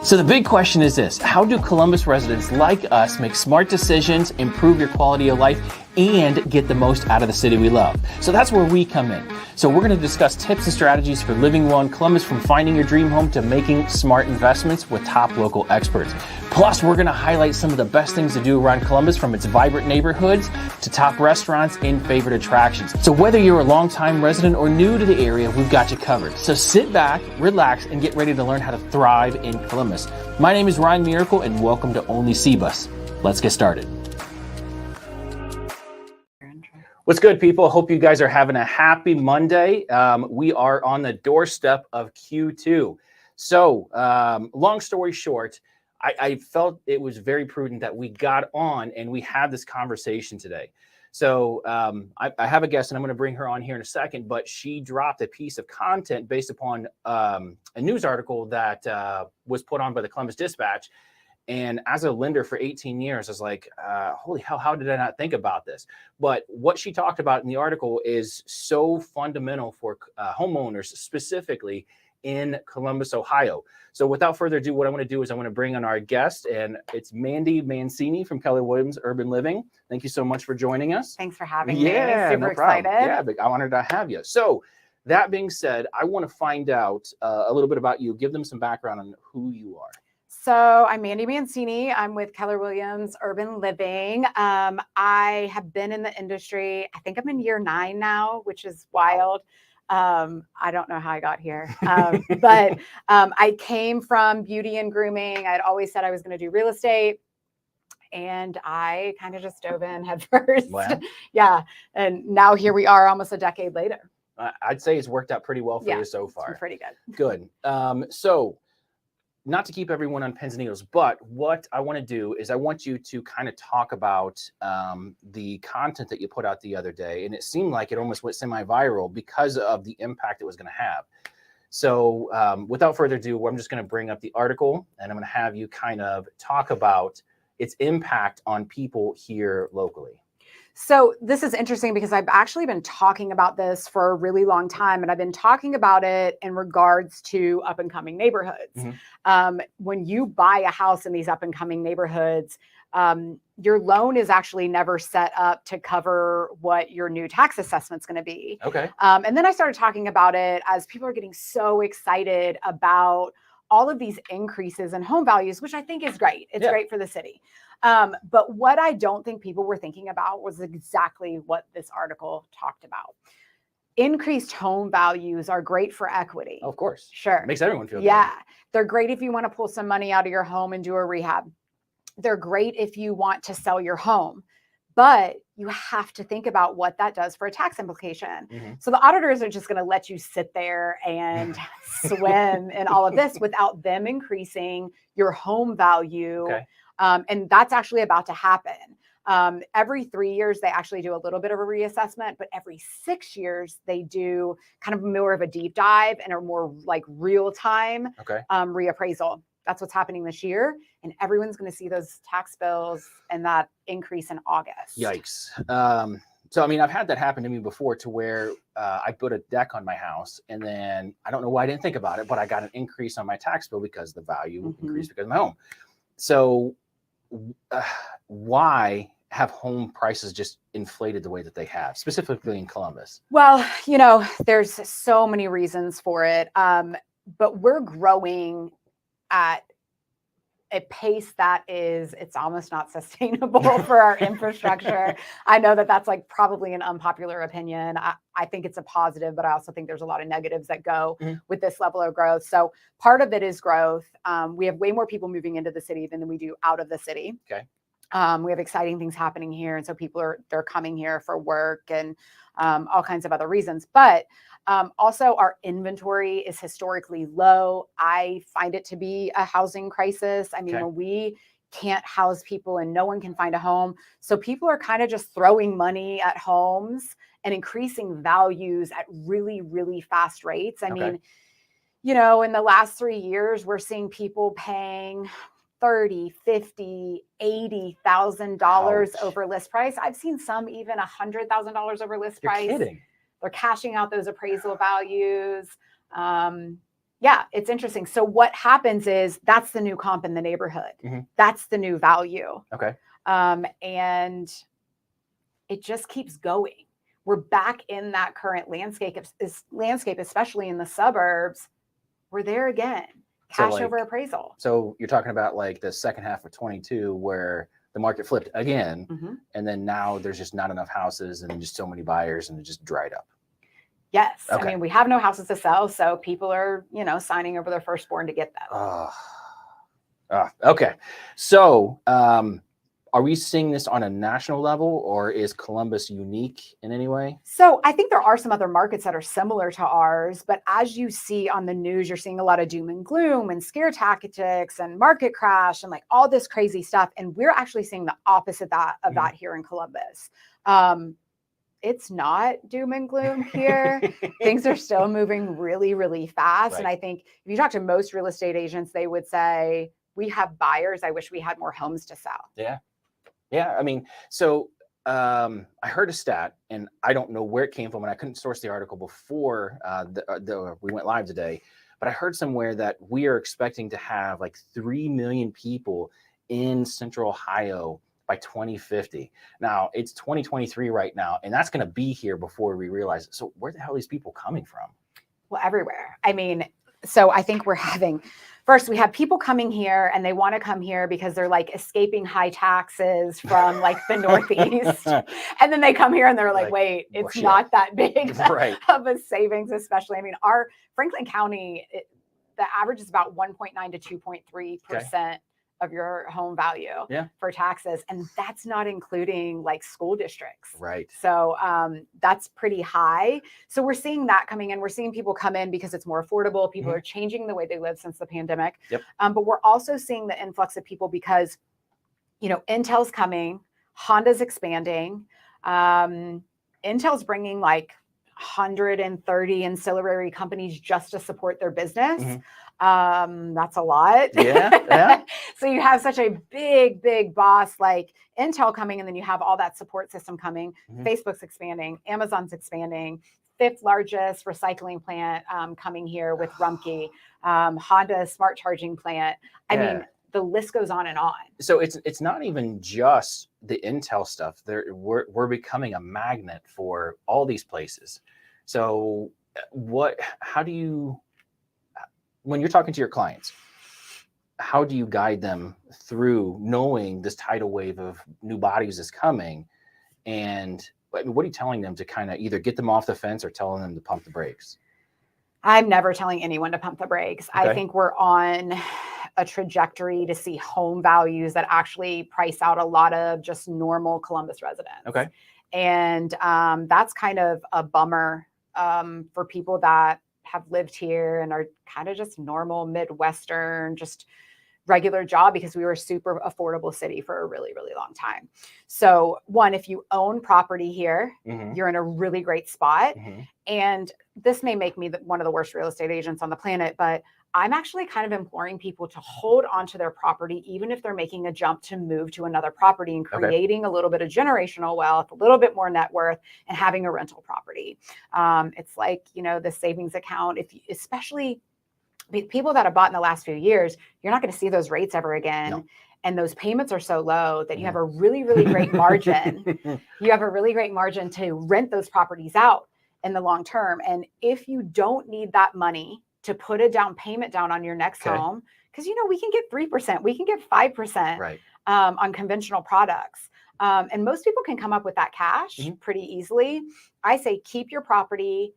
So the big question is this: how do Columbus residents like us make smart decisions, improve your quality of life, and get the most out of the city we love? So that's where we come in. So we're going to discuss tips and strategies for living well in Columbus, from finding your dream home to making smart investments with top local experts. Plus, we're going to highlight some of the best things to do around Columbus, from its vibrant neighborhoods to top restaurants and favorite attractions. So whether you're a longtime resident or new to the area, we've got you covered. So sit back, relax, and get ready to learn how to thrive in Columbus. My name is Ryan Miracle, and welcome to Only CBUS. Let's get started. What's good, people? Hope you guys are having a happy Monday. We are on the doorstep of Q2. So long story short, I felt it was very prudent that we got on and we had this conversation today. So I have a guest, and I'm going to bring her on here in a second, but she dropped a piece of content based upon a news article that was put on by the Columbus Dispatch. And as a lender for 18 years, I was like, holy hell, how did I not think about this? But what she talked about in the article is so fundamental for homeowners, specifically in Columbus, Ohio. So without further ado, what I want to do is I want to bring on our guest, and it's Mandy Mancini from Keller Williams Urban Living. Thank you so much for joining us. Thanks for having me. Yeah, Super no problem. excited. Yeah, big honored to have you. So that being said, I want to find out a little bit about you. Give them some background on who you are. So I'm Mandy Mancini. I'm with Keller Williams Urban Living. I have been in the industry. I think I'm in year 9 now, which is wild. I don't know how I got here, but I came from beauty and grooming. I'd always said I was going to do real estate, and I kind of just dove in head first. Wow. Yeah. And now here we are almost a decade later. I'd say it's worked out pretty well for you so far. Pretty good. Good. So not to keep everyone on pins and needles, but what I want to do is I want you to kind of talk about the content that you put out the other day. And it seemed like it almost went semi-viral because of the impact it was going to have. So without further ado, I'm just going to bring up the article, and I'm going to have you kind of talk about its impact on people here locally. So this is interesting because I've actually been talking about this for a really long time, and I've been talking about it in regards to up and coming neighborhoods. Mm-hmm. When you buy a house in these up and coming neighborhoods, your loan is actually never set up to cover what your new tax assessment's going to be. Okay. And then I started talking about it as people are getting so excited about all of these increases in home values, which I think is great. It's great for the city. But what I don't think people were thinking about was exactly what this article talked about. Increased home values are great for equity. Of course. Sure. Makes everyone feel good. Yeah. They're great if you want to pull some money out of your home and do a rehab. They're great if you want to sell your home. But you have to think about what that does for a tax implication. Mm-hmm. So the auditors are just going to let you sit there and swim in all of this without them increasing your home value. Okay. And that's actually about to happen. Every 3 years, they actually do a little bit of a reassessment, but every 6 years, they do kind of more of a deep dive and a more like real time reappraisal. That's what's happening this year. And everyone's going to see those tax bills and that increase in August. Yikes. So, I mean, I've had that happen to me before, to where I put a deck on my house, and then I don't know why I didn't think about it, but I got an increase on my tax bill because the value increased because of my home. So why have home prices just inflated the way that they have, specifically in Columbus? Well, there's so many reasons for it. But we're growing at a pace that it's almost not sustainable for our infrastructure. I know that that's like probably an unpopular opinion. I think it's a positive, but I also think there's a lot of negatives that go with this level of growth. So part of it is growth. We have way more people moving into the city than we do out of the city. Okay. We have exciting things happening here. And so they're coming here for work and all kinds of other reasons. But also our inventory is historically low. I find it to be a housing crisis. I mean, when we can't house people and no one can find a home, so people are kind of just throwing money at homes and increasing values at really, really fast rates. I mean, in the last 3 years, we're seeing people paying $30,000, $50,000, $80,000 over list price. I've seen some even $100,000 over list price. You're kidding. They're cashing out those appraisal values. Yeah, it's interesting. So what happens is that's the new comp in the neighborhood. That's the new value. Okay. And it just keeps going. We're back in that current landscape, especially in the suburbs. We're there again. Cash over appraisal. So you're talking about like the second half of 22 where the market flipped again. And then now there's just not enough houses and just so many buyers and it just dried up. Yes. Okay. I mean, we have no houses to sell. So people are, signing over their firstborn to get them. Okay. So are we seeing this on a national level or is Columbus unique in any way? So I think there are some other markets that are similar to ours, but as you see on the news, you're seeing a lot of doom and gloom and scare tactics and market crash and like all this crazy stuff. And we're actually seeing the opposite of that here in Columbus. It's not doom and gloom here. Things are still moving really, really fast. Right. And I think if you talk to most real estate agents, they would say, we have buyers. I wish we had more homes to sell. Yeah. Yeah. I mean, so I heard a stat and I don't know where it came from and I couldn't source the article before we went live today, but I heard somewhere that we are expecting to have like 3 million people in Central Ohio by 2050. Now it's 2023 right now, and that's going to be here before we realize it. So where the hell are these people coming from? Well, everywhere. I mean, so I think we have people coming here and they want to come here because they're like escaping high taxes from like the Northeast. And then they come here and they're like, wait, it's not that big of a savings, especially. I mean, our Franklin County, the average is about 1.9 to 2.3% of your home value for taxes. And that's not including like school districts. Right. So that's pretty high. So we're seeing that coming in. We're seeing people come in because it's more affordable. People are changing the way they live since the pandemic. But we're also seeing the influx of people because, Intel's coming, Honda's expanding. Intel's bringing like 130 ancillary companies just to support their business. That's a lot. Yeah. So you have such a big boss like Intel coming, and then you have all that support system coming. Facebook's expanding, Amazon's expanding, 5th largest recycling plant coming here with Rumpke, Honda smart charging plant. I mean, the list goes on and on. So it's not even just the Intel stuff. We're becoming a magnet for all these places. So how do you, when you're talking to your clients, how do you guide them through knowing this tidal wave of new bodies is coming? And what are you telling them to kind of either get them off the fence or telling them to pump the brakes? I'm never telling anyone to pump the brakes. I think we're on a trajectory to see home values that actually price out a lot of just normal Columbus residents. And that's kind of a bummer for people that have lived here and are kind of just normal Midwestern, just regular job, because we were a super affordable city for a really, really long time. So one, if you own property here, you're in a really great spot. And this may make me one of the worst real estate agents on the planet, but I'm actually kind of imploring people to hold onto their property, even if they're making a jump to move to another property and creating a little bit of generational wealth, a little bit more net worth, and having a rental property. It's like, the savings account, especially people that have bought in the last few years, you're not going to see those rates ever again. No. And those payments are so low that you have a really, really great margin. You have a really great margin to rent those properties out in the long term. And if you don't need that money to put a down payment down on your next home, because, we can get 3%, we can get 5% on conventional products. And most people can come up with that cash pretty easily. I say, keep your property,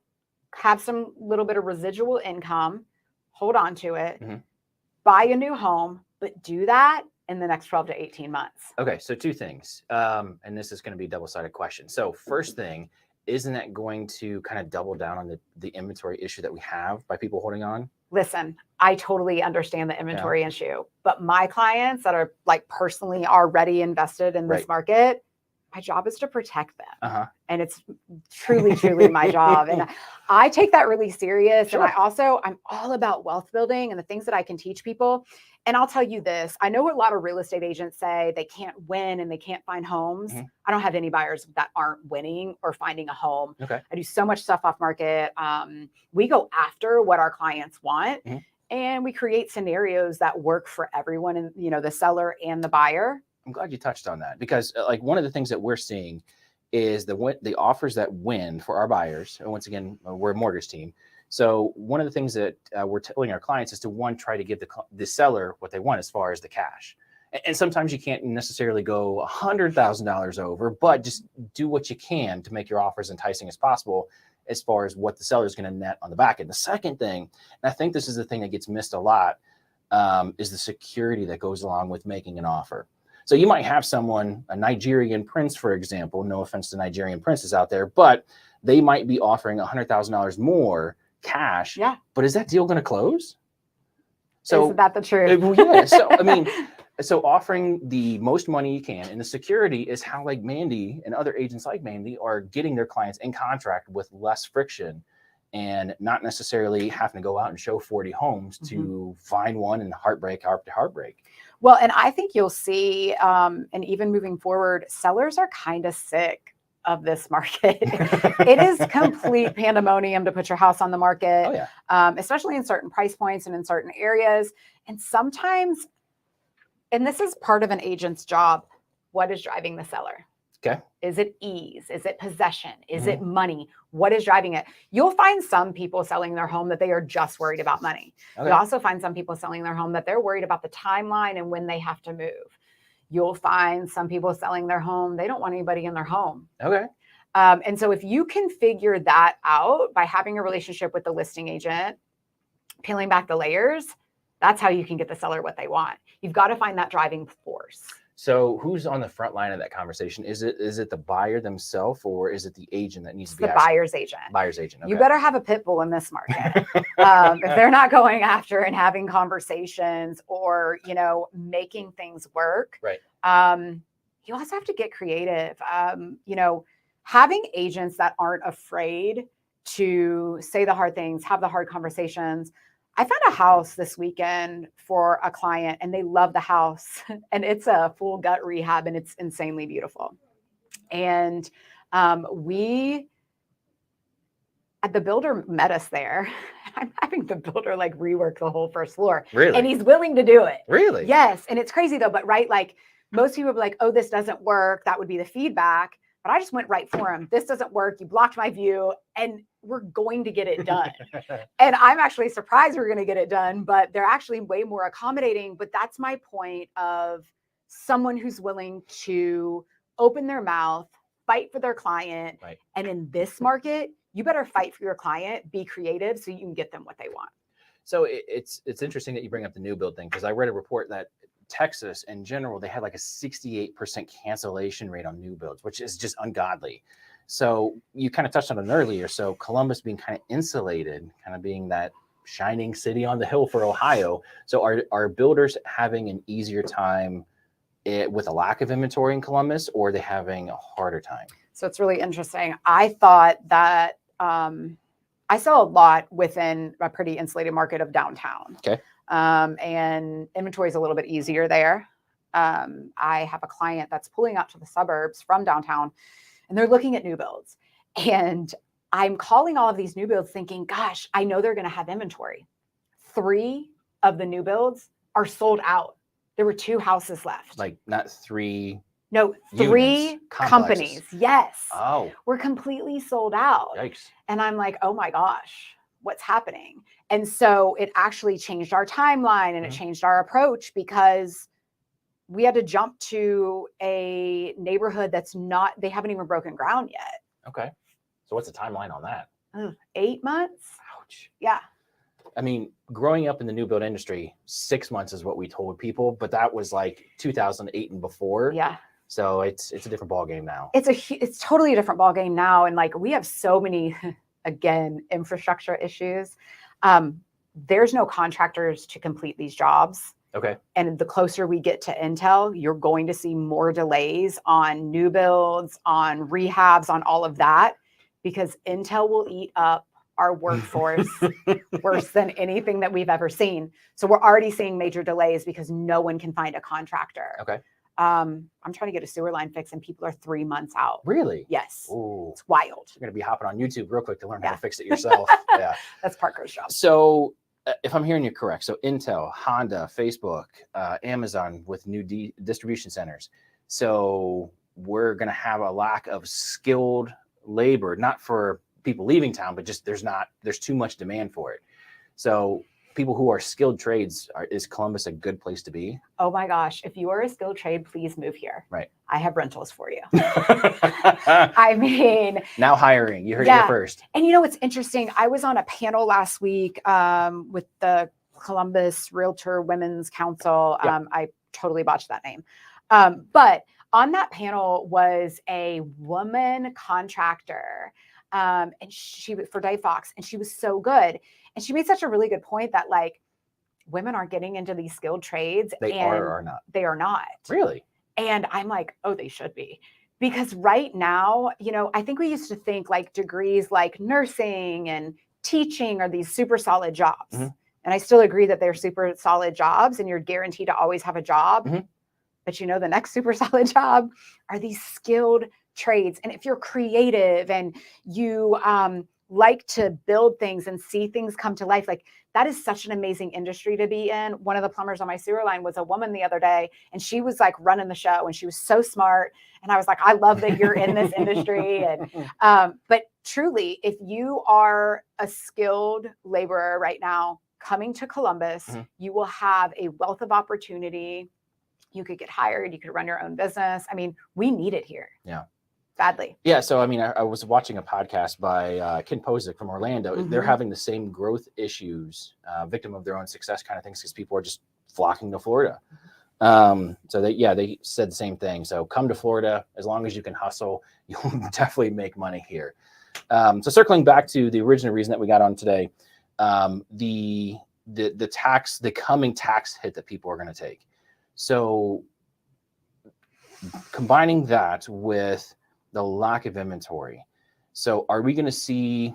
have some little bit of residual income, hold on to it, buy a new home, but do that in the next 12 to 18 months. Okay. So 2 things. And this is going to be a double-sided question. So first thing, isn't that going to kind of double down on the inventory issue that we have by people holding on? Listen, I totally understand the inventory issue, but my clients that are like personally already invested in this market, my job is to protect them. And it's truly, truly my job. And I take that really serious. And I'm all about wealth building and the things that I can teach people. And I'll tell you this, I know a lot of real estate agents say they can't win and they can't find homes. Mhm. I don't have any buyers that aren't winning or finding a home. Okay. I do so much stuff off market. We go after what our clients want, Mhm. and we create scenarios that work for everyone, and the seller and the buyer. I'm glad you touched on that, because like one of the things that we're seeing is the offers that win for our buyers. And once again, we're a mortgage team. So one of the things that we're telling our clients is to, one, try to give the seller what they want as far as the cash. And sometimes you can't necessarily go $100,000 over, but just do what you can to make your offers enticing as possible as far as what the seller is going to net on the back end. The second thing, and I think this is the thing that gets missed a lot, is the security that goes along with making an offer. So you might have someone, a Nigerian prince, for example, no offense to Nigerian princes out there, but they might be offering $100,000 more cash. Yeah. But is that deal going to close? So isn't that the truth? well, yeah. So, I mean, so offering the most money you can, and the security is how like Mandy and other agents like Mandy are getting their clients in contract with less friction and not necessarily having to go out and show 40 homes to find one and heartbreak after heartbreak. Well, and I think you'll see, and even moving forward, sellers are kind of sick of this market. It is complete pandemonium to put your house on the market, Oh, yeah. Especially in certain price points and in certain areas. And sometimes, and this is part of an agent's job, what is driving the seller? Okay. Is it ease? Is it possession? Is it money? What is driving it? You'll find some people selling their home that they are just worried about money. Okay. You'll also find some people selling their home that they're worried about the timeline and when they have to move. You'll find some people selling their home, they don't want anybody in their home. Okay. And so if you can figure that out by having a relationship with the listing agent, peeling back the layers, that's how you can get the seller what they want. You've got to find that driving force. So who's on the front line of that conversation? Is it the buyer themselves, or is it the agent that needs to be the buyer's agent? Buyer's agent. Okay. You better have a pit bull in this market. If they're not going after and having conversations or, making things work, right. You also have to get creative. Having agents that aren't afraid to say the hard things, have the hard conversations. I found a house this weekend for a client and they love the house, and it's a full gut rehab and it's insanely beautiful. And the builder met us there. I'm having the builder like rework the whole first floor. Really? And he's willing to do it. Really? Yes. And it's crazy though, but right, like most people would be like, oh, this doesn't work. That would be the feedback. But I just went right for him. This doesn't work. You blocked my view, and we're going to get it done. And I'm actually surprised we're going to get it done, but they're actually way more accommodating. But that's my point of someone who's willing to open their mouth, fight for their client. Right. And in this market, you better fight for your client, be creative so you can get them what they want. So it's interesting that you bring up the new build thing, because I read a report that Texas in general, they had like a 68% cancellation rate on new builds, which is just ungodly. So you kind of touched on it earlier. So Columbus being kind of insulated, kind of being that shining city on the hill for Ohio. So are builders having an easier time with a lack of inventory in Columbus, or are they having a harder time? So it's really interesting. I thought that I sell a lot within a pretty insulated market of downtown. Okay. And inventory is a little bit easier there. I have a client that's pulling out to the suburbs from downtown, and they're looking at new builds. And I'm calling all of these new builds thinking, gosh, I know they're going to have inventory. 3 of the new builds are sold out. There were 2 houses left. Like not 3. No, 3 companies. Yes. Oh. We're completely sold out. Yikes. And I'm like, oh my gosh, what's happening? And so it actually changed our timeline and it changed our approach, because we had to jump to a neighborhood that's not, they haven't even broken ground yet. Okay. So what's the timeline on that? 8 months. Ouch. Yeah. I mean, growing up in the new build industry, 6 months is what we told people, but that was like 2008 and before. Yeah. So it's a different ball game now. It's totally a different ball game now. And like, we have so many, again, infrastructure issues. There's no contractors to complete these jobs. Okay. And the closer we get to Intel, you're going to see more delays on new builds, on rehabs, on all of that, because Intel will eat up our workforce worse than anything that we've ever seen. So we're already seeing major delays because no one can find a contractor. Okay. I'm trying to get a sewer line fixed and people are 3 months out. Really? Yes. Ooh. It's wild. You're going to be hopping on YouTube real quick to learn how Yeah. to fix it yourself. Yeah. That's Parker's job. So if I'm hearing you correct, so Intel, Honda, Facebook, Amazon with new distribution centers. So we're going to have a lack of skilled labor, not for people leaving town, but just there's too much demand for it. So people who are skilled trades, is Columbus a good place to be? Oh my gosh. If you are a skilled trade, please move here. Right. I have rentals for you. I mean, now hiring, you heard it here first. And you know, it's interesting. I was on a panel last week with the Columbus Realtor Women's Council. I totally botched that name. But on that panel was a woman contractor. And she was for Dave Fox, and she was so good. And she made such a really good point that like women aren't getting into these skilled trades. They are or not? They are not. Really? And I'm like, oh, they should be. Because right now, you know, I think we used to think like degrees like nursing and teaching are these super solid jobs. Mm-hmm. And I still agree that they're super solid jobs and you're guaranteed to always have a job. Mm-hmm. But you know, the next super solid job are these skilled trades. And if you're creative and you like to build things and see things come to life, like that is such an amazing industry to be in. One of the plumbers on my sewer line was a woman the other day, and she was like running the show and she was so smart. And I was like, I love that you're in this industry. And but truly, if you are a skilled laborer right now coming to Columbus, mm-hmm. you will have a wealth of opportunity. You could get hired, you could run your own business. I mean, we need it here. Yeah. Badly. Yeah. So, I mean, I was watching a podcast by Ken Posick from Orlando. Mm-hmm. They're having the same growth issues, victim of their own success kind of things, because people are just flocking to Florida. So they said the same thing. So come to Florida, as long as you can hustle, you'll definitely make money here. So circling back to the original reason that we got on today, the coming tax hit that people are going to take. So combining that with the lack of inventory. So are we going to see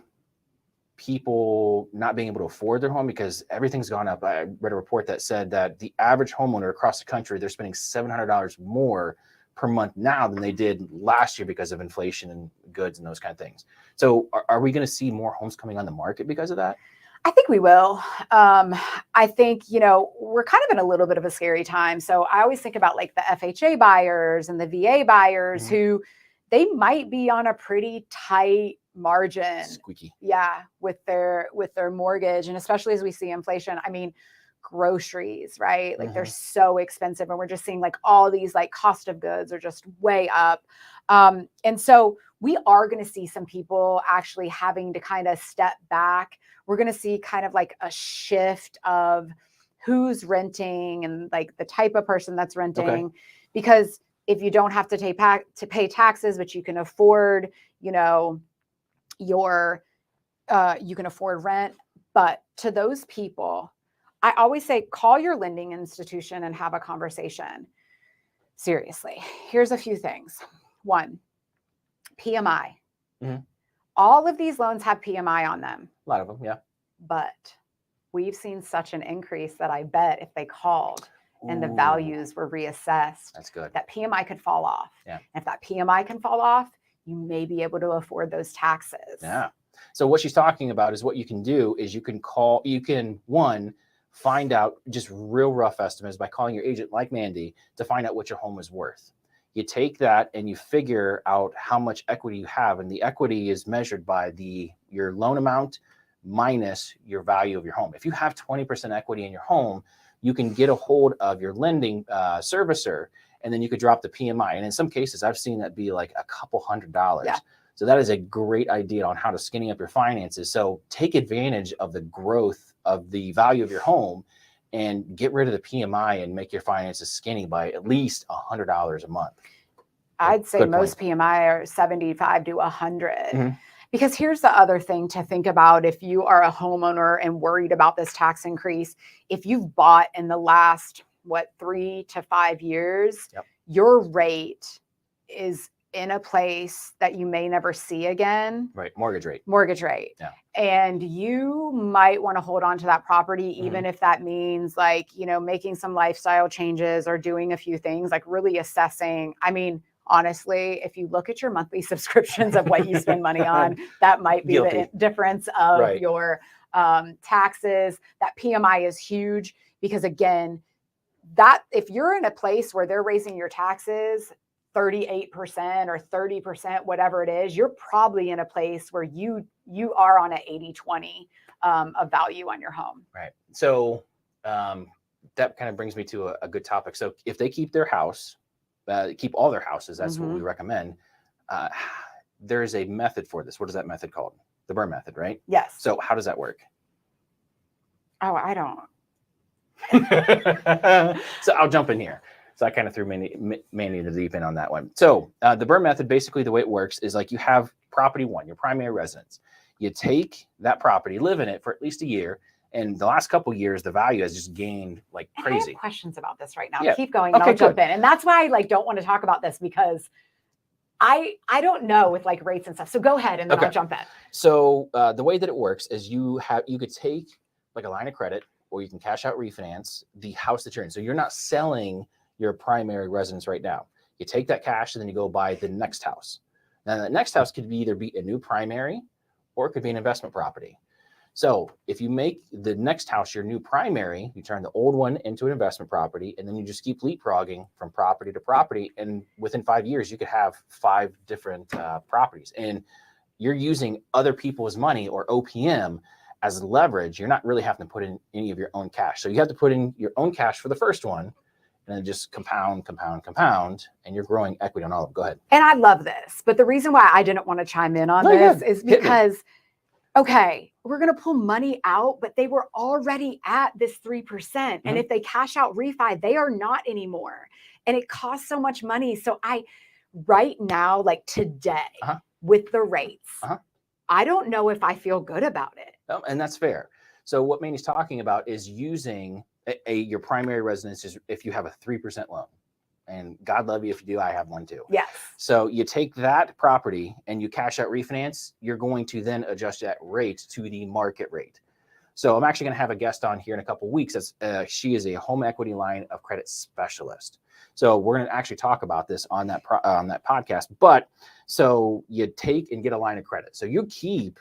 people not being able to afford their home because everything's gone up? I read a report that said that the average homeowner across the country, they're spending $700 more per month now than they did last year because of inflation and goods and those kind of things. So are we going to see more homes coming on the market because of that? I think we will. I think, you know, we're kind of in a little bit of a scary time. So I always think about like the FHA buyers and the VA buyers mm-hmm. who they might be on a pretty tight margin. Squeaky. Yeah. With their mortgage. And especially as we see inflation, I mean, groceries, right? Like mm-hmm. they're so expensive, and we're just seeing like all these like cost of goods are just way up. And so we are going to see some people actually having to kind of step back. We're going to see kind of like a shift of who's renting and like the type of person that's renting, because if you don't have to pay taxes, but you can afford, you know, you can afford rent. But to those people, I always say, call your lending institution and have a conversation. Seriously, here's a few things. One, PMI. Mm-hmm. All of these loans have PMI on them. A lot of them, yeah. But we've seen such an increase that I bet if they called and the values were reassessed, that's good, that PMI could fall off. Yeah. And if that PMI can fall off, you may be able to afford those taxes. Yeah. So what she's talking about is what you can do is you can find out just real rough estimates by calling your agent like Mandy to find out what your home is worth. You take that and you figure out how much equity you have. And the equity is measured by your loan amount minus your value of your home. If you have 20% equity in your home, you can get a hold of your lending servicer, and then you could drop the PMI. And in some cases, I've seen that be like a couple $100. Yeah. So that is a great idea on how to skinny up your finances. So take advantage of the growth of the value of your home and get rid of the PMI and make your finances skinny by at least $100 a month. I'd say most PMI are 75 to 100. Mm-hmm. Because here's the other thing to think about if you are a homeowner and worried about this tax increase. If you've bought in the last, 3 to 5 years, yep. your rate is in a place that you may never see again. Right. Mortgage rate. Yeah. And you might want to hold on to that property, even if that means like, making some lifestyle changes or doing a few things, like really assessing. I mean, honestly, if you look at your monthly subscriptions of what you spend money on, that might be the difference of your taxes. That PMI is huge because, again, that if you're in a place where they're raising your taxes 38% or 30%, whatever it is, you're probably in a place where you are on an 80-20 of value on your home. Right. So that kind of brings me to a good topic. So if they keep their house, keep all their houses, that's what we recommend. There's a method for this. What is that method called? The Burr method, right? Yes. So how does that work? Oh, I don't. So I'll jump in here. So I kind of threw Manny in the deep end on that one. So the Burr method, basically the way it works is like you have property one, your primary residence. You take that property, live in it for at least a year. And the last couple of years, the value has just gained like crazy. I have questions about this right now. Yeah. Keep going and I'll jump in. And that's why I don't want to talk about this because I don't know with like rates and stuff. So go ahead and then I'll jump in. So the way that it works is you could take like a line of credit, or you can cash out refinance the house that you're in. So you're not selling your primary residence right now. You take that cash and then you go buy the next house. Now that next house could either be a new primary or it could be an investment property. So if you make the next house your new primary, you turn the old one into an investment property, and then you just keep leapfrogging from property to property. And within 5 years, you could have 5 different properties. And you're using other people's money or OPM as leverage. You're not really having to put in any of your own cash. So you have to put in your own cash for the first one, and then just compound, and you're growing equity on all of them. Go ahead. And I love this. But the reason why I didn't want to chime in on this is because, okay, we're going to pull money out, but they were already at this 3%. And if they cash out refi, they are not anymore. And it costs so much money. So right now, like today, with the rates, I don't know if I feel good about it. Oh, and that's fair. So what Manny's talking about is using your primary residence is if you have a 3% loan. And God love you if you do, I have one too. Yes. So you take that property and you cash out refinance, you're going to then adjust that rate to the market rate. So I'm actually going to have a guest on here in a couple of weeks. She is a home equity line of credit specialist. So we're going to actually talk about this on that podcast. But so you take and get a line of credit. So you keep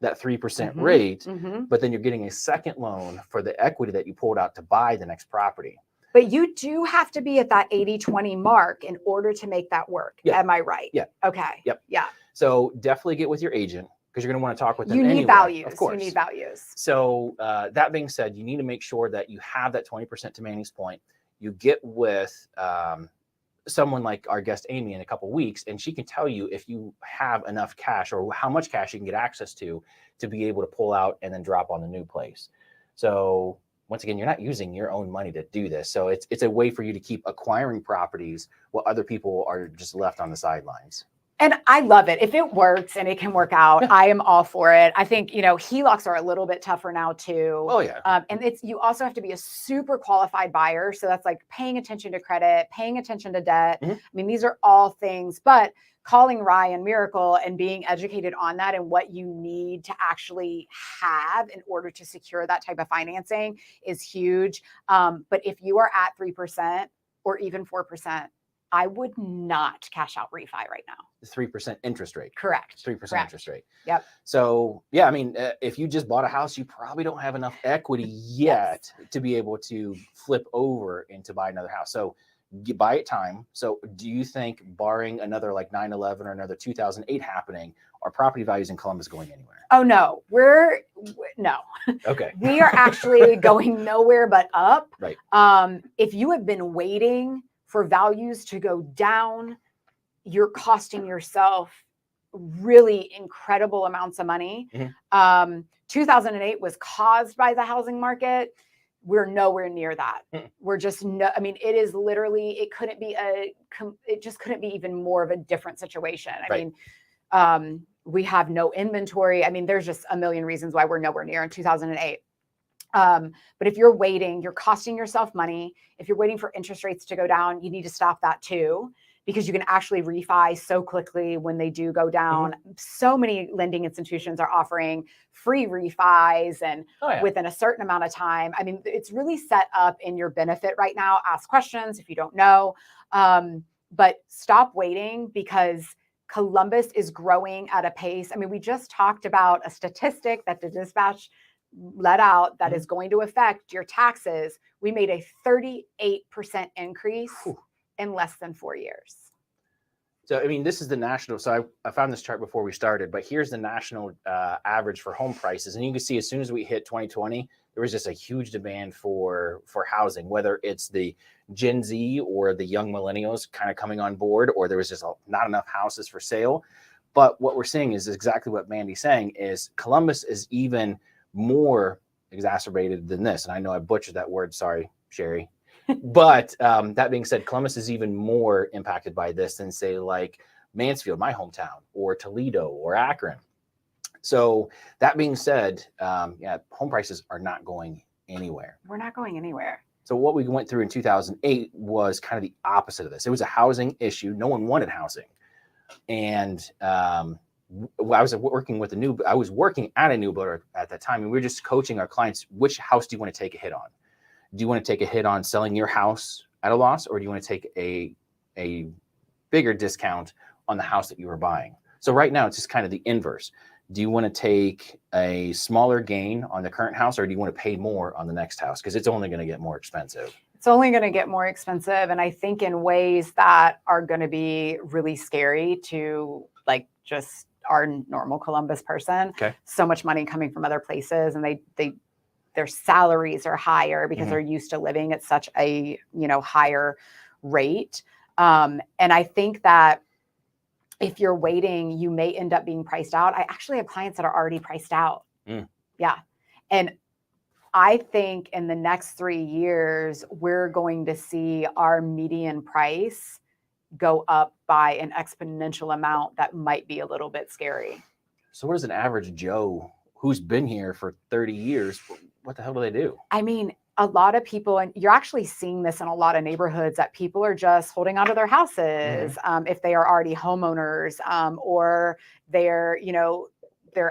that 3% rate, but then you're getting a second loan for the equity that you pulled out to buy the next property. But you do have to be at that 80-20 mark in order to make that work. Yeah. Am I right? Yeah. Okay. Yep. Yeah. So definitely get with your agent because you're going to want to talk with them anyway. You need values. Of course. You need values. So that being said, you need to make sure that you have that 20%, to Manny's point. You get with someone like our guest Amy in a couple of weeks, and she can tell you if you have enough cash or how much cash you can get access to be able to pull out and then drop on the new place. So once again, you're not using your own money to do this. So it's a way for you to keep acquiring properties while other people are just left on the sidelines. And I love it. If it works and it can work out, I am all for it. I think, HELOCs are a little bit tougher now too. Oh yeah. And you also have to be a super qualified buyer. So that's like paying attention to credit, paying attention to debt. I mean, these are all things, but calling Ryan Miracle and being educated on that and what you need to actually have in order to secure that type of financing is huge. But if you are at 3% or even 4%, I would not cash out refi right now. 3% interest rate. Correct. 3% interest rate. Yep. So yeah, I mean, if you just bought a house, you probably don't have enough equity yet to be able to flip over and to buy another house. So you buy it time. So do you think, barring another like 9/11 or another 2008 happening, are property values in Columbus going anywhere? Oh no, no. Okay. We are actually going nowhere but up. Right. If you have been waiting for values to go down, you're costing yourself really incredible amounts of money. 2008 was caused by the housing market. We're nowhere near that. We're just it is literally, it just couldn't be even more of a different situation. I mean, we have no inventory. I mean, there's just a million reasons why we're nowhere near in 2008. But if you're waiting, you're costing yourself money. If you're waiting for interest rates to go down, you need to stop that too, because you can actually refi so quickly when they do go down. So many lending institutions are offering free refis and within a certain amount of time. I mean, it's really set up in your benefit right now. Ask questions if you don't know, but stop waiting, because Columbus is growing at a pace. I mean, we just talked about a statistic that the Dispatch let out that is going to affect your taxes. We made a 38% increase in less than 4 years. So, I mean, this is the national. So I found this chart before we started, but here's the national average for home prices. And you can see as soon as we hit 2020, there was just a huge demand for housing, whether it's the Gen Z or the young millennials kind of coming on board, or there was just not enough houses for sale. But what we're seeing is exactly what Mandy's saying, is Columbus is even more exacerbated than this. And I know I butchered that word. Sorry, Sherry. But that being said, Columbus is even more impacted by this than, say, like Mansfield, my hometown, or Toledo or Akron. So that being said, home prices are not going anywhere. We're not going anywhere. So what we went through in 2008 was kind of the opposite of this. It was a housing issue. No one wanted housing. And I was working at a new builder at that time, and we were just coaching our clients, which house do you want to take a hit on? Do you want to take a hit on selling your house at a loss, or do you want to take a bigger discount on the house that you were buying? So right now it's just kind of the inverse. Do you want to take a smaller gain on the current house, or do you want to pay more on the next house? Because it's only going to get more expensive. It's only going to get more expensive. And I think in ways that are going to be really scary to like just our normal Columbus person. Okay. So much money coming from other places, and their salaries are higher because they're used to living at such a, higher rate. And I think that if you're waiting, you may end up being priced out. I actually have clients that are already priced out. Yeah. And I think in the next 3 years, we're going to see our median price go up by an exponential amount that might be a little bit scary. So what does an average Joe who's been here for 30 years, what the hell do they do? I mean, a lot of people, and you're actually seeing this in a lot of neighborhoods, that people are just holding onto their houses if they are already homeowners, or they're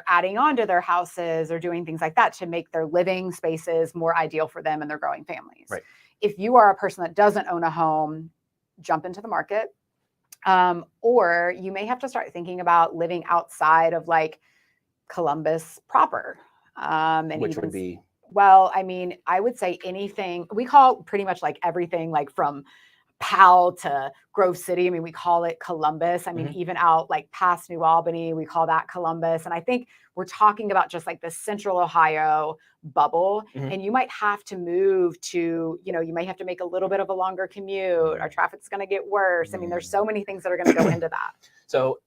adding on to their houses or doing things like that to make their living spaces more ideal for them and their growing families. Right. If you are a person that doesn't own a home, jump into the market. Or you may have to start thinking about living outside of like Columbus proper. Which would be? Well, I mean, I would say anything. We call pretty much like everything, like from Powell to Grove City. I mean, we call it Columbus. I mean, even out like past New Albany, we call that Columbus. And I think we're talking about just like the central Ohio bubble. And you might have to move to, you may have to make a little bit of a longer commute. Our traffic's going to get worse. I mean, there's so many things that are going to go into that. So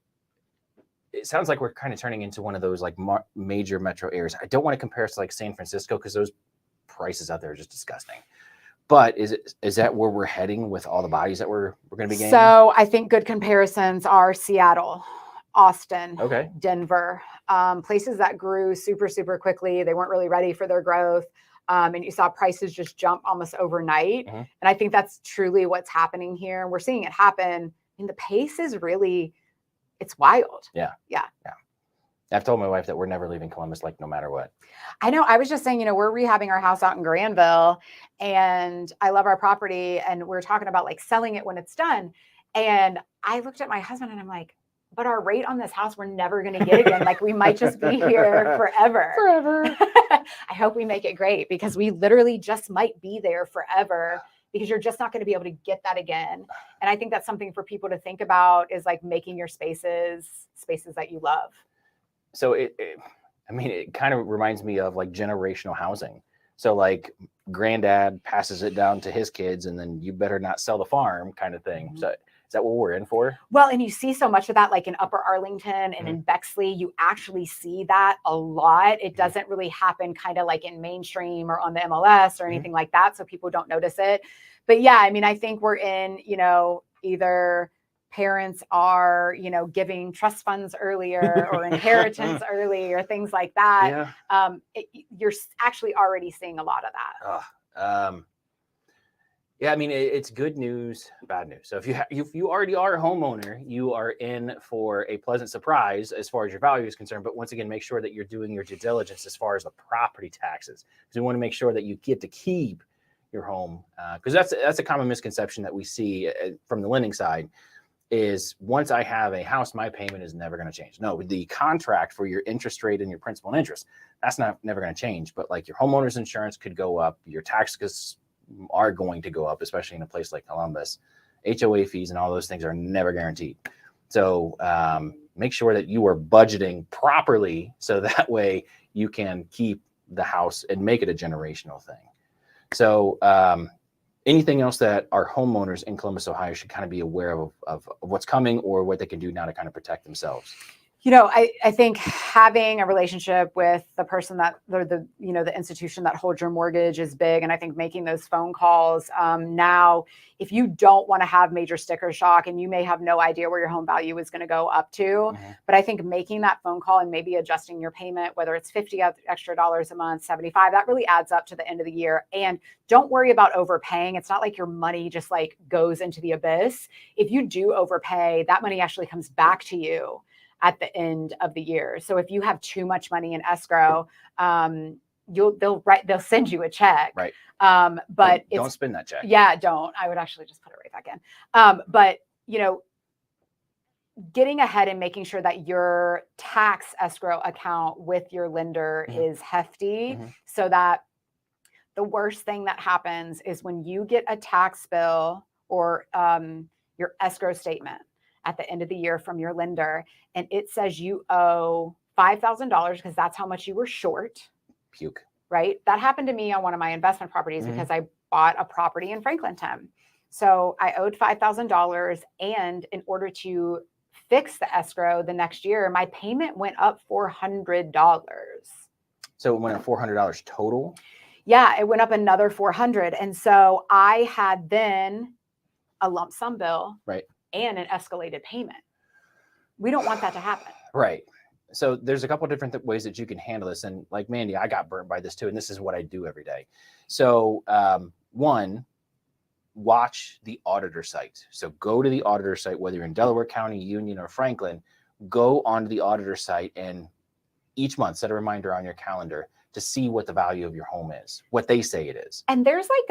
it sounds like we're kind of turning into one of those like major metro areas. I don't want to compare us to like San Francisco, because those prices out there are just disgusting. But is that where we're heading with all the bodies that we're going to be gaining? So I think good comparisons are Seattle, Austin, Denver, places that grew super, super quickly. They weren't really ready for their growth. And you saw prices just jump almost overnight. And I think that's truly what's happening here. We're seeing it happen. I mean, the pace is really, it's wild. Yeah. I've told my wife that we're never leaving Columbus, like no matter what. I know. I was just saying, we're rehabbing our house out in Granville, and I love our property, and we're talking about like selling it when it's done. And I looked at my husband and I'm like, but our rate on this house, we're never going to get again. Like we might just be here forever. I hope we make it great, because we literally just might be there forever, because you're just not going to be able to get that again. And I think that's something for people to think about, is like making your spaces that you love. So it kind of reminds me of like generational housing. So like granddad passes it down to his kids, and then you better not sell the farm kind of thing. So is that what we're in for? Well, and you see so much of that, like in Upper Arlington and in Bexley, you actually see that a lot. It doesn't really happen kind of like in mainstream or on the MLS or anything like that. So people don't notice it. But yeah, I mean, I think we're in, either parents are, giving trust funds earlier or inheritance early or things like that. You're actually already seeing a lot of that. Yeah, I mean, it's good news, bad news. So if you already are a homeowner, you are in for a pleasant surprise as far as your value is concerned. But once again, make sure that you're doing your due diligence as far as the property taxes, because you want to make sure that you get to keep your home. Because that's a common misconception that we see from the lending side is once I have a house, my payment is never going to change. No, the contract for your interest rate and your principal and interest, that's never going to change. But like your homeowner's insurance could go up, your taxes are going to go up, especially in a place like Columbus. HOA fees and all those things are never guaranteed. So make sure that you are budgeting properly so that way you can keep the house and make it a generational thing. So anything else that our homeowners in Columbus, Ohio should kind of be aware of what's coming or what they can do now to kind of protect themselves? I think having a relationship with the person that the institution that holds your mortgage is big. And I think making those phone calls now, if you don't want to have major sticker shock and you may have no idea where your home value is going to go up to, but I think making that phone call and maybe adjusting your payment, whether it's $50 extra a month, $75, that really adds up to the end of the year. And don't worry about overpaying. It's not like your money just like goes into the abyss. If you do overpay, that money actually comes back to you at the end of the year. So if you have too much money in escrow, they'll send you a check. Right. But don't spend that check. Yeah, don't. I would actually just put it right back in. But getting ahead and making sure that your tax escrow account with your lender is hefty, so that the worst thing that happens is when you get a tax bill or your escrow statement at the end of the year from your lender, and it says you owe $5,000 because that's how much you were short. Puke. Right? That happened to me on one of my investment properties because I bought a property in Franklinton. So I owed $5,000, and in order to fix the escrow the next year, my payment went up $400. So it went up $400 total? Yeah, it went up another $400. And so I had then a lump sum bill. Right. And an escalated payment. We don't want that to happen. Right. So there's a couple of different ways that you can handle this. And like Mandy, I got burnt by this too. And this is what I do every day. So one, watch the auditor site. So go to the auditor site, whether you're in Delaware County, Union, or Franklin, go onto the auditor site and each month set a reminder on your calendar to see what the value of your home is, what they say it is. And there's like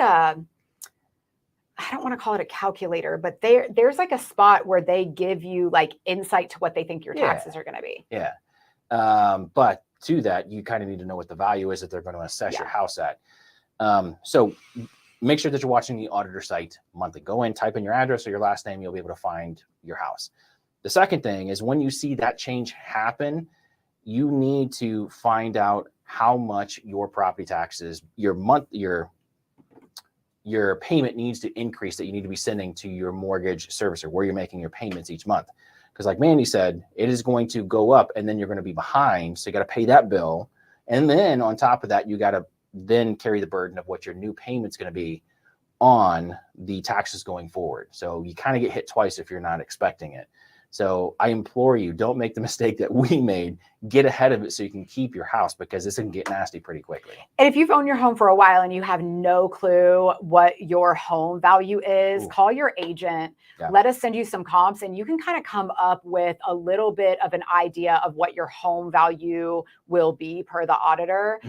I don't want to call it a calculator, but there's like a spot where they give you like insight to what they think your taxes are going to be. Yeah. But to that, you kind of need to know what the value is that they're going to assess your house at. So make sure that you're watching the auditor site monthly. Go in, type in your address or your last name. You'll be able to find your house. The second thing is when you see that change happen, you need to find out how much your property taxes, your payment needs to increase that you need to be sending to your mortgage servicer where you're making your payments each month. Because like Mandy said, it is going to go up and then you're going to be behind. So you got to pay that bill. And then on top of that, you got to then carry the burden of what your new payment's going to be on the taxes going forward. So you kind of get hit twice if you're not expecting it. So I implore you, don't make the mistake that we made. Get ahead of it so you can keep your house, because this can get nasty pretty quickly. And if you've owned your home for a while and you have no clue what your home value is, call your agent. Yeah. Let us send you some comps, and you can kind of come up with a little bit of an idea of what your home value will be per the auditor.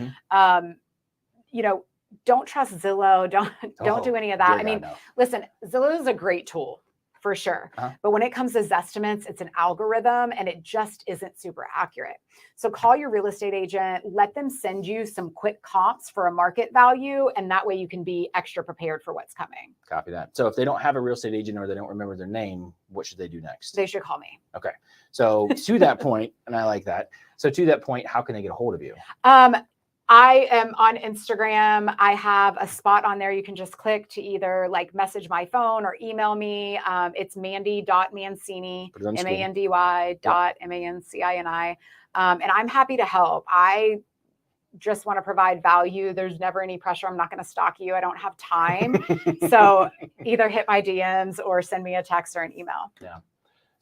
Don't trust Zillow. Don't do any of that. I mean, listen, Zillow is a great tool. For sure. But when it comes to Zestimates, it's an algorithm and it just isn't super accurate. So call your real estate agent, let them send you some quick comps for a market value. And that way you can be extra prepared for what's coming. Copy that. So if they don't have a real estate agent or they don't remember their name, what should they do next? They should call me. Okay. So to that point, and I like that. So to that point, how can they get a hold of you? I am on Instagram. I have a spot on there. You can just click to either like message my phone or email me. It's mandy.mancini, MANDY.MANCINI. And I'm happy to help. I just want to provide value. There's never any pressure. I'm not going to stalk you. I don't have time. So either hit my DMs or send me a text or an email. Yeah.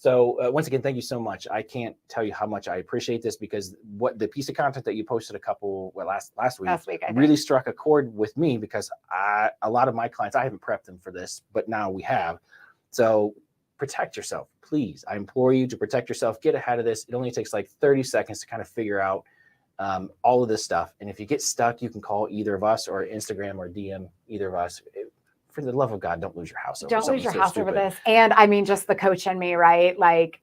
So once again, thank you so much. I can't tell you how much I appreciate this, because what the piece of content that you posted last week really struck a chord with me, because a lot of my clients, I haven't prepped them for this, but now we have. So protect yourself, please. I implore you to protect yourself. Get ahead of this. It only takes like 30 seconds to kind of figure out all of this stuff. And if you get stuck, you can call either of us or Instagram or DM either of us. For the love of God, don't lose your house over over this. And I mean, just the coach in me, right? Like,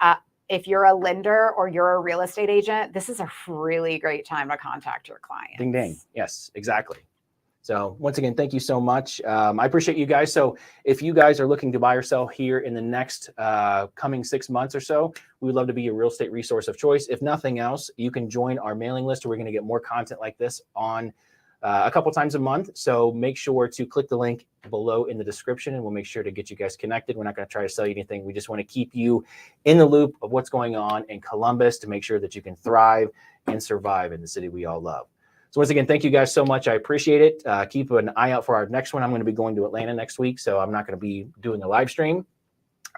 if you're a lender or you're a real estate agent, this is a really great time to contact your clients. Ding, ding. Yes, exactly. So once again, thank you so much. I appreciate you guys. So if you guys are looking to buy or sell here in the next coming 6 months or so, we would love to be your real estate resource of choice. If nothing else, you can join our mailing list, where we're going to get more content like this on a couple times a month. So make sure to click the link below in the description, and we'll make sure to get you guys connected. We're not going to try to sell you anything. We just want to keep you in the loop of what's going on in Columbus, to make sure that you can thrive and survive in the city we all love. So once again, thank you guys so much. I appreciate it. Keep an eye out for our next one. I'm going to be going to Atlanta next week, so I'm not going to be doing a live stream,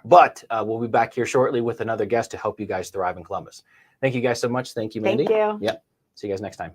but we'll be back here shortly with another guest to help you guys thrive in Columbus. Thank you guys so much. Thank you, Mandy. Thank you. Yep. See you guys next time.